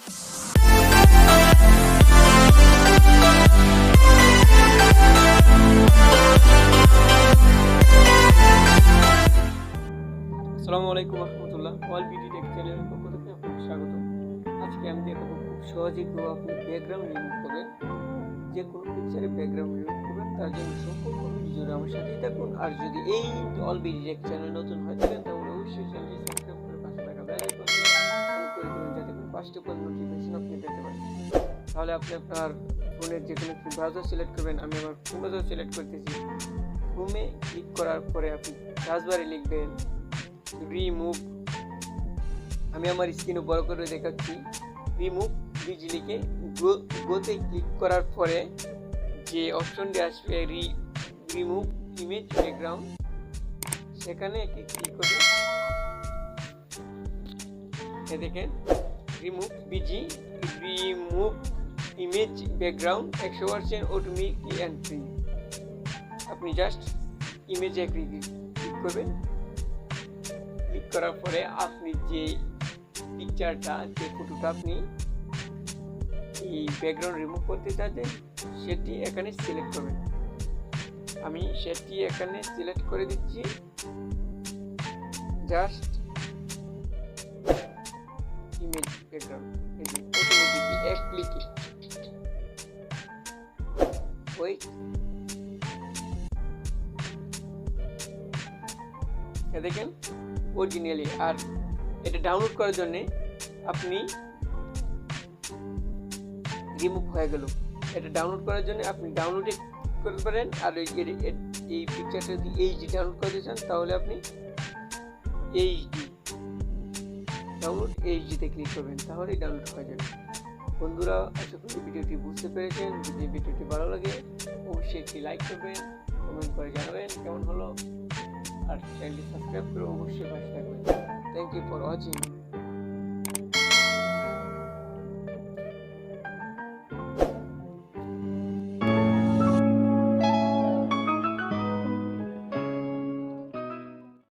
আসসালামু আলাইকুম রহমতুল্লাহ। Remove.Bg চ্যানেলের পক্ষ থেকে আপনাকে স্বাগত। আজকে আমি দেখাবো খুব সহজেই আপনি ব্যাকগ্রাউন্ড রিমুভ করবেন। যে কোনো পিকচারে ব্যাকগ্রাউন্ড রিমুভ করবেন, তার জন্য সম্পূর্ণ ভিডিওটা আমার সাথেই থাকুন। আর যদি এই Remove.Bg চ্যানেল নতুন হয়ে থাকেন তাহলে অবশ্যই চ্যানেলটি সাবস্ক্রাইব করে পাশে থাকা বেল আইকনটি অন করে দেবেন, যাতে করে ফার্স্ট অফ অল নোটিফিকেশন আপনি পেতে পারেন। তাহলে আপনি আপনার ফোনের যে কোনো একটি ব্রাউজার সিলেক্ট করবেন। আমি আমার ক্রোম ব্রাউজার সিলেক্ট করতেছি। ক্রোমে ক্লিক করার পরে আপনি সার্চ বারে লিখবেন রিমুভ। আমি আমার স্ক্রিনে বড় করে দেখাচ্ছি। Remove.Bg লিখে গোতে ক্লিক করার পরে যে অপশনটি আসবে রিমুভ ইমেজ ব্যাকগ্রাউন্ড, সেখানে একটি ক্লিক করবেন। দেখেন Remove.Bg remove image background 100% automatic and free. আপনি জাস্ট ইমেজে ক্লিক করবেন। ক্লিক করার পরে আপনি যে পিকচারটা, যে ফটোটা আপনি এই ব্যাকগ্রাউন্ড রিমুভ করতে চাচ্ছেন সেটি এখানে সিলেক্ট করবেন। আমি সেটি এখানে সিলেক্ট করে দিচ্ছি। জাস্ট ইমেজ ব্যাকগ্রাউন্ড অটোমেটিকলি এক ক্লিকে। ওয়েট, দেখেন অরিজিনালি। আর এটা ডাউনলোড করার জন্য আপনি রিমুভ হয়ে গেল। এটা ডাউনলোড করার জন্য আপনি ডাউনলোডে করতে পারেন। আর এই পিকচারটা যদি এইচডি ডাউনলোড করতে চান তাহলে আপনি এইচডি ডাউনলোড এইচডিতে ক্লিক করবেন, তাহলেই ডাউনলোড হয়ে যাবে। বন্ধুরা, আশা করি ভিডিওটি বুঝতে পেরেছেন। যদি ভিডিওটি ভালো লাগে অবশ্যই একটি লাইক করবেন, কমেন্ট করে জানাবেন কেমন হলো। আর চ্যানেলটি সাবস্ক্রাইব করে অবশ্যই পাশে থাকবেন। Thank you for watching.